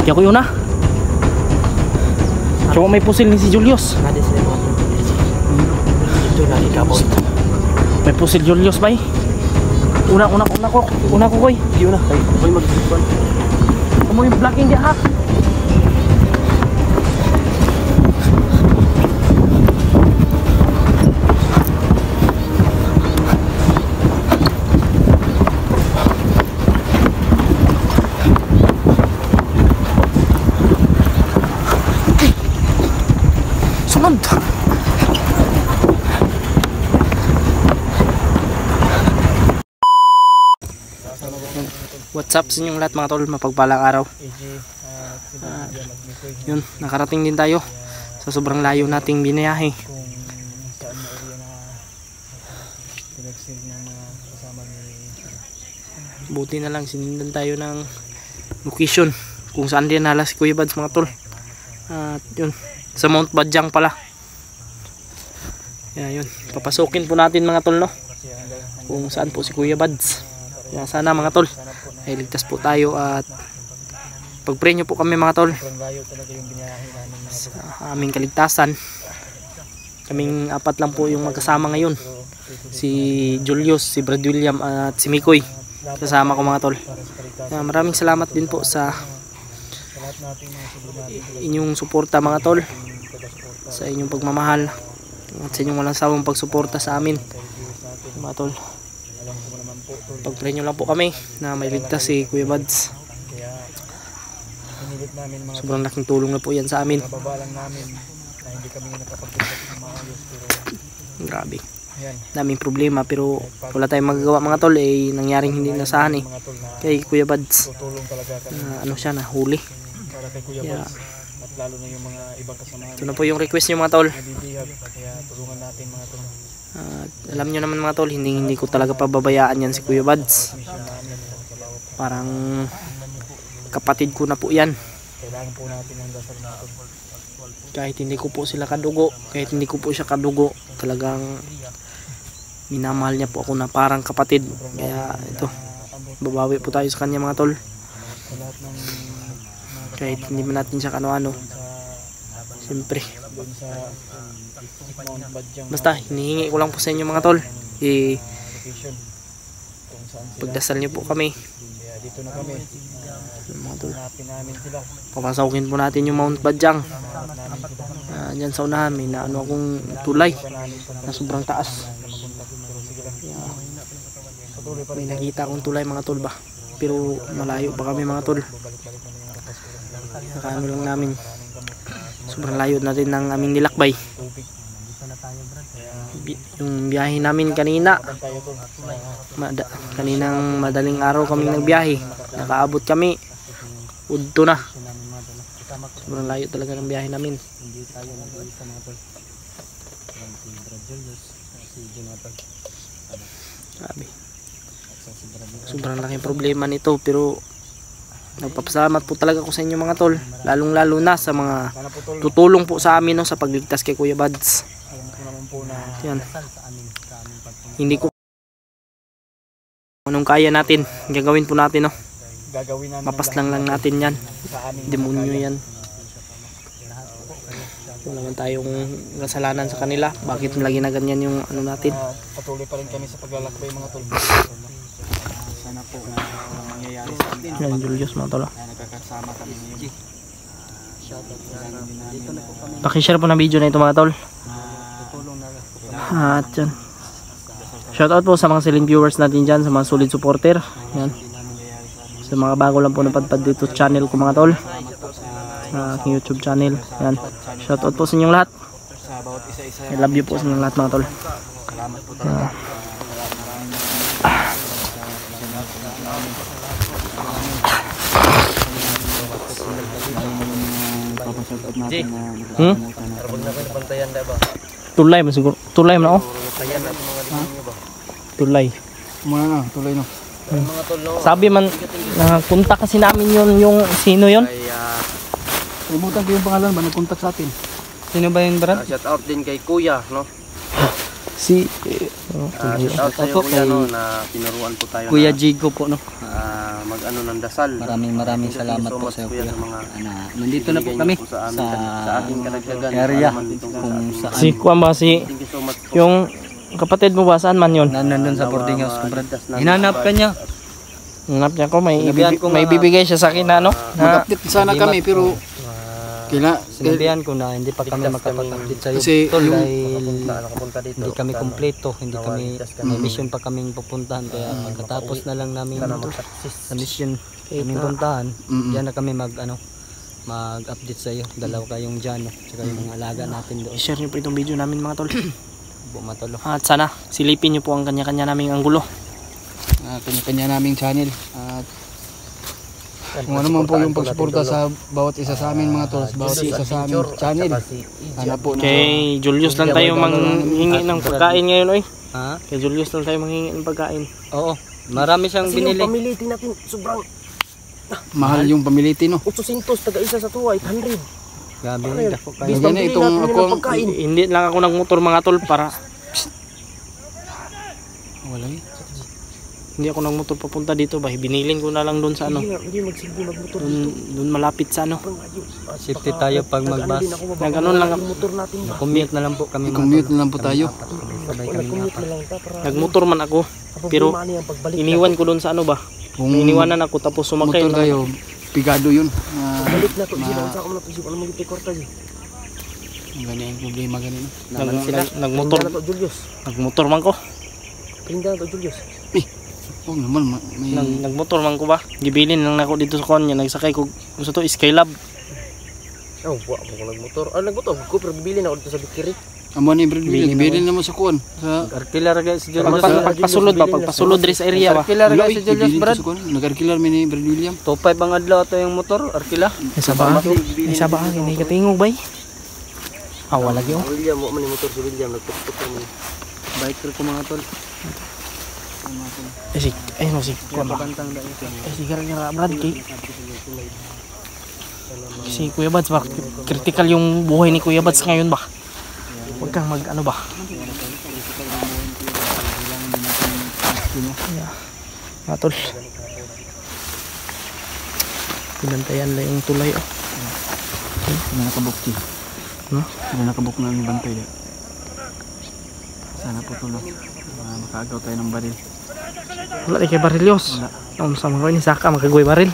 Kaya ko yun na. So may pusil ni si Julius. May pusil Julius bay. Una ko koy. Yun na. Koy mag-ispan. Kamu yung blocking dia ha. Sunod. What's up sa inyong lahat mga tol, mapagpalang araw. Yun, nakarating din tayo sa sobrang layo nating binayahe. Buti na lang sinindan tayo ng location kung saan din nala si Kuya Bads mga tol. At yun, sa Mount Badyang pala. Yun, papasukin po natin mga tol, no, kung saan po si Kuya Bads. Sana mga tol ay ligtas po tayo at pag-pray nyo po kami mga tol sa aming kaligtasan. Kaming apat lang po yung magkasama ngayon, si Julius, si Brad William at si Mikoy kasama ko mga tol. Maraming salamat din po sa inyong suporta mga tol, sa inyong pagmamahal at sa inyong walang sawang pagsuporta sa amin mga tol. Pag-pray nyo lang po kami na may ligtas si Kuya Bads. Sobrang laking tulong na po yan sa amin. Grabe, daming problema pero wala tayong magagawa mga tol, nangyaring hindi nasahan kay Kuya Bads. Ano siya, nahuli. Kaya ito na po yung request nyo mga tol. Alam nyo naman mga tol, hindi ko talaga pababayaan yan si Kuya Bads. Parang kapatid ko na po yan. Kahit hindi ko po sila kadugo, kahit hindi ko po siya kadugo, talagang minamahal niya po ako na parang kapatid. Kaya ito, babawi po tayo sa kanya mga tol. Kahit hindi man natin siya kano-ano, siyempre basta hinihingi ko lang po sa inyo mga tol, pagdasal niyo po kami mga tol. Papasawkin po natin yung Mount Badyang. Dyan sa unahan may naano akong tulay na sobrang taas. May nakita akong tulay mga tol ba, pero malayo pa kami mga tol. Nakaano lang namin, sobrang layo natin ng aming nilakbay. Yung biyahe namin kanina, kaninang madaling araw kami nagbiyahe, nakaabot kami udto na. Sobrang layo talaga ng biyahe namin. Grabe, sobrang laking problema nito, pero nagpapasalamat po talaga ako sa inyo mga tol, lalong lalo na sa mga tutulong po sa amin, no, sa pagligtas kay Kuya Bads. Yan, hindi ko anong kaya natin gagawin po natin, no. Mapaslang lang natin yan, demonyo yan. Wala naman tayong kasalanan sa kanila, bakit lagi na ganyan yung ano natin. Patuloy pa rin kami sa paglalakbay mga tol. Sana po na mangyayari sa atin. Yan Julius mga tol, Nagkakasama kami ngayon. pakishare po ng video na ito mga tol. At yan, shoutout po sa mga silent viewers natin dyan, sa mga solid supporter. Yan, sa mga bago lang po napadpad dito channel ko mga tol, sa aking YouTube channel. Yan, shoutout po sa inyong lahat. I love you po sa inyong lahat mga tol. Tulay mo siguro. Tulay mo na oh. Tulay. Mga tulay no. Sabi man, punta kasi namin yun, yung sino yun? Kalimutan ko yung pangalan ba, nag-contact sa atin. Sino ba yun, Brad? Shout out din kay Kuya, no? Si Shout out sa'yo Opo, kuya kay no, na tinuruan po tayo Kuya na Jigo po, no? mag-ano ng dasal. Maraming Thank you salamat so po much, sa iyo, kuya, kuya. sa mga Nandito na po ibigay kami niyo po sa, amin, sa sa ating karagdagan. area Para naman dito sa kung ating- saan. si Kuan ba si Thank you so much po. yung kapatid mo ba saan man yun? Nandun sa boarding house, kumbrad. Hinanap ka niya. Hanap niya ko Sinabihan ko may nga- bibigay siya sa akin na ano? Na, Mag-update sana Hindi kami pero Sinabihan ko na hindi pa kami makapag-update sa iyo, Kasi tol, yung- dahil Nakapunta dito. hindi kami kompleto, hindi kami may Mm. mission pa kaming pupuntahan, kaya pagkatapos na lang namin sa mission kaming na. puntahan, Mm-mm. diyan na kami mag-update sa iyo. Dalaw kayong dyan, no? Tsaka yung mga alaga natin doon. i-share niyo po itong video namin mga tol. Bumatolo. At sana silipin niyo po ang kanya-kanya naming anggulo. kanya-kanya naming channel at kung ano man po yung pagsuporta sa bawat isa sa amin mga tol, bawat isa sa aming channel. Sana po na Kay Julius lang tayo manghingi ng pagkain ngayon oy. Ha? Kay Julius lang tayo manghingi ng pagkain. Oo. Marami siyang binili. pamiliti natin sobrang mahal yung pamiliti no. 800 taga isa sa tuwa 800. Gabi, dako kayo. Bis pambili itong natin ako- ng pagkain. Hindi lang ako nagmotor mga tol para Wala eh. hindi ako nagmotor papunta dito ba. Biniling ko na lang doon sa ano. Hindi magsilbi magmotor Doon malapit sa ano. Safety tayo pag mag-bus. Nag-ano lang ako. motor natin ba? Commute na lang po kami. I-commute na lang po tayo. Sabay kami Nag-commute apat. na lang ta para Nagmotor man ako. Pero ang pagbalik. iniwan ko doon sa ano ba. Kung Iniwanan ako tapos sumakay motor na. kayo, pigado yun. Balik na to sila sa ako na to ano magiging kwarta di. Ganyan ang problema ganun. Nagmotor. Na to Julius. Nagmotor man ko. Pinda na to Julius. Oh naman may Nagmotor man ko ba. Gibilin lang ako dito sa kanya. Nagsakay ko gusto to Skylab. Oh, wa ako nagmotor. Nagmotor ko pero bibili na ako dito sa Bikiri. amo ni Brad William, bilhin naman sa kuan sa Arkilar guys si Julius. Pagpasulod ba? Pagpasulod rin sa area ba? Arkilar guys si Julius, bilhin Brad. sa kuan. Nag-arkilar mi ni Brad William. Top 5 ang adlaw to yung motor, Arkila. Isa ba? Isa ba? Hindi ka tingog ba? Wala lagi oh. William mo man yung motor si William nagpuput man. Biker ko mga tol. Si Kuya ba? Pagkantang dahil. Si gara-gara Brad kay. Si Kuya Bads ba? Critical yung buhay ni Kuya Bads ngayon ba? Huwag kang mag ano ba? Yeah. Matol. Pinantayan lang yung tulay oh. Hindi nakabukti. No? Hindi nakabuk na ang bantay. Sana po tulog. Makaagaw tayo ng baril. Wala di kay Barilyos. Ang sama ko ni Saka magkagaway baril.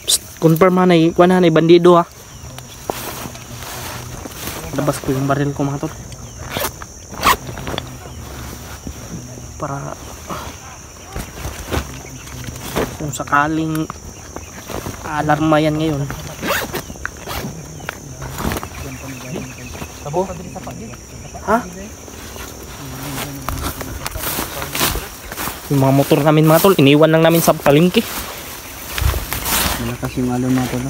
Psst, confirm ha na ikuan ha na bandido ha. Labas ko yung baril ko mga tol. Para kung sakaling alarma yan ngayon. Tabo? Ha? Yung mga motor namin mga tol, iniwan lang namin sa palengke. Malakas yung alon na tol.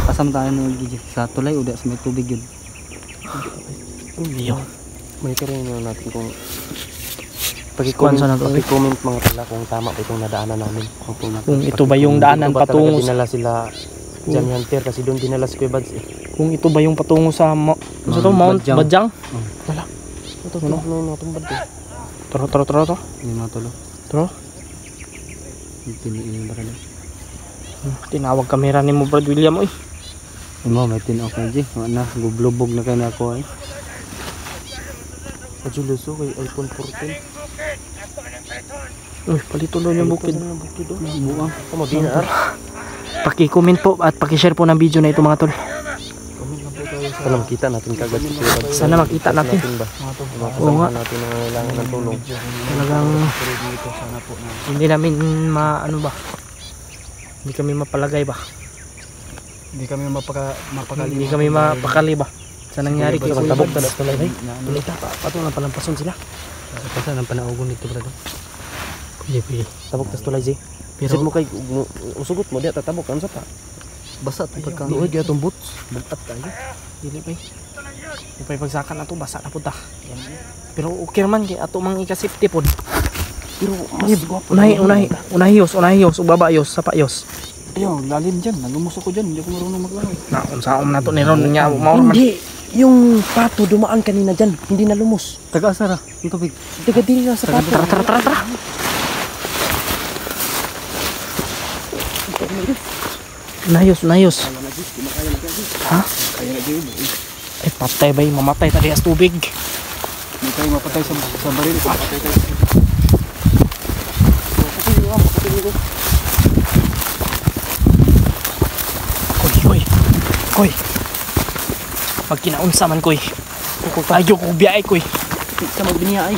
Pasam tayo ng gigi sa tulay udah sa may tubig yun. Iyo. Monitor na natin kung Kuwan sa na to. comment mga tala kung tama ba itong nadaanan namin. Kung ito ba yung daanan patungo sa, dinala sila John Hunter kasi doon dinala si Kuya Bads eh. kung ito ba yung patungo sa sa to, Mount Badjang. Badjang? Wala. Ito ano na itong bad eh. Tro. Yung mga tolo. Tro. Tiniin baril. Tinawag kamera ni mo Brad William oy. Imo may tin okay ji. Ano gublubog na kay nako ay. Sa Julius kay iPhone 14. Uy, palito daw yung bukid. Buang. Tama din na. Paki-comment po at paki-share po ng video na ito mga tol. Sana makita natin kagad si Kuya Bads. Sana makita natin. ba? Oo nga. Natin ang kailangan ng tulong. Talagang hindi namin ano ba? Hindi kami mapalagay ba? Hindi kami mapakali. Hindi kami mapakali ba? Sa nangyari kay Kuya Tabok Bads. na tulay. Tuloy ta pa. Pato na palampason sila. Kasi nang panaugon dito brado. Pwede. Tabok tas tulay J. Pero Pero mo kay usugot mo diya tatabok ano sa pa. Basa ta pagka. Duoy gyud atong boots. Bukat tayo. dili pa. Upay pagsakan ato basa na punta. Pero okay naman kay ato mang ika-safety pod. Pero mas gwapo. Unahiyos, ubaba-yos, sapayos. Ayaw, lalim dyan. Nagumos ako dyan. Hindi ako marunong maglangoy. Naunsaon na to ni Ron niya. Mauro man. Hindi. Yung pato dumaan kanina dyan. Hindi na lumos. Taga-asara, ang tubig. Taga dili na sa pato. Tara. Unahiyos. Ha? Ay, patay ba yung mamatay tadi as tubig? Hindi tayo mapatay sa baril. Mapatay tayo. Koy. Pag kinaunsa man koy. Tayo ko biyay koy. Sa magbiniya ay.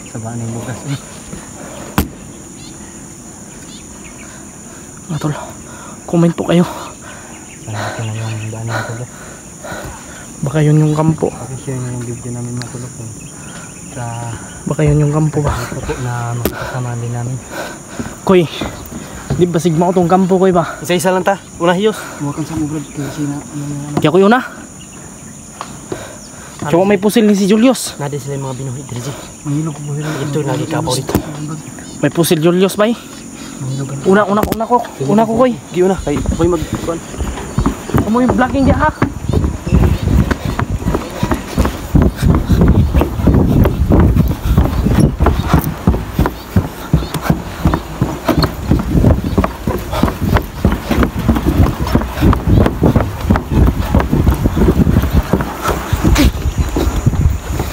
Sabaan yung bukas. Mga tol, comment po kayo. Sana ito na yung daan ng tulog. Baka yun yung kampo. Pakishare nyo yung video namin matulog. Sa Baka yun yung kampo ba? ito po na makakasama din namin. Koy, di ba sigma ko tong kampo koy ba? Isa-isa lang ta. Unahiyos. Huwag kang sa mubrad. Kasi na, Kaya ko yun na. Tsaka may pusil ni si Julius. Nadi sila yung mga binuhi. Diriji. mahilog ko buhira. Ito nagikabaw dito. May pusil Julius bay. Una ko koy. Giyo na. Kay ako'y mag-kuhan. Amoy blocking dia ha.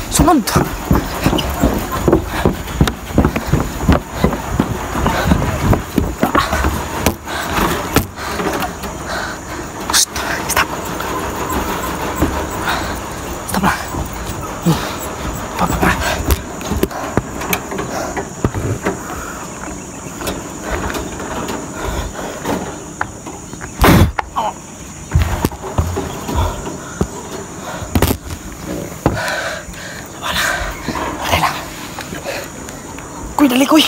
Sunod. Stop lang. Pa. Kuy, dali kuy.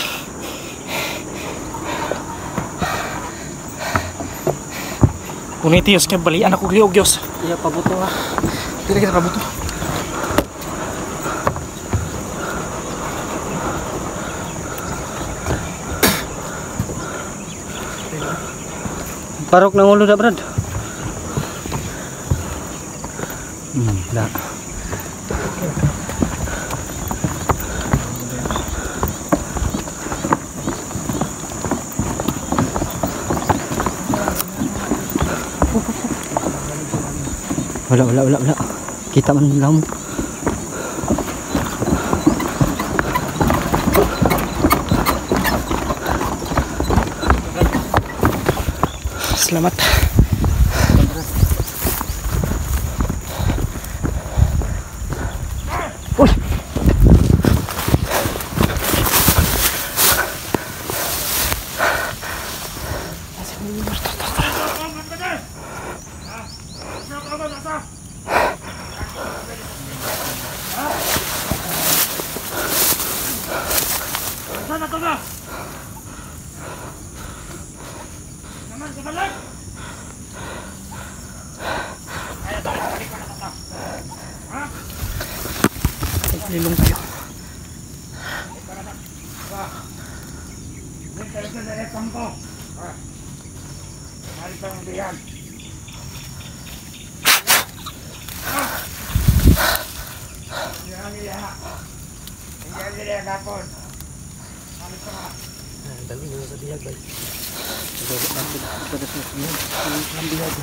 Punitiyos kaya balian ako liog Diyos. Iya pabuto ha. Tidak kita kabuto. Parok ng ulo na brad. Da. Wala. Kita man lang. Selamat. Uy. Lilong tayo.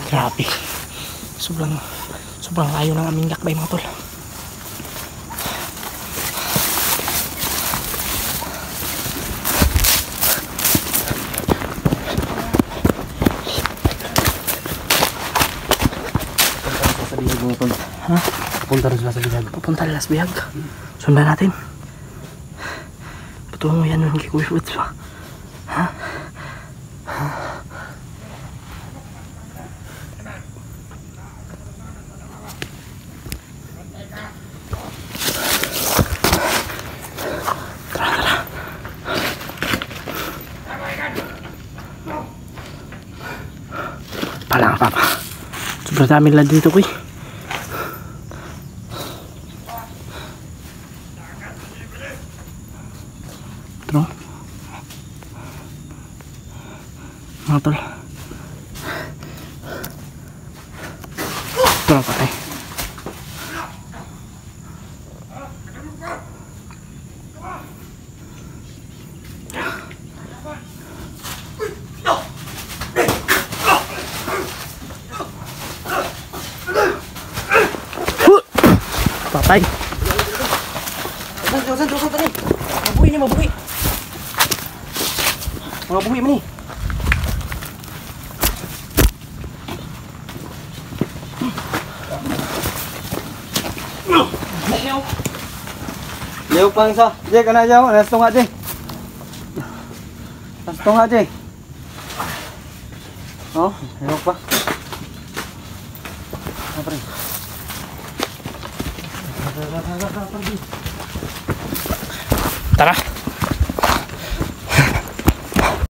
Grabe. Sobrang layo ng aming lakbay mga tol. Ha? Punta rin sila sa bilag. Pupunta rin Las Bihag. Sundan natin. Patuloy mo yan nun kay Kuya Woods ba? Ha? Kala ka papa. Sobrang dami nila dito kuy. Ito. Mga tol. Ito lang patay. Patay. Saan tani? Mabuhi ni, mabuhi. Mga buhi man ni. Leo pang isa. Jay, kana jaw. Nastong nga, Jay. Nastong nga, Jay. Oh, leo pa. Apa rin? Tara.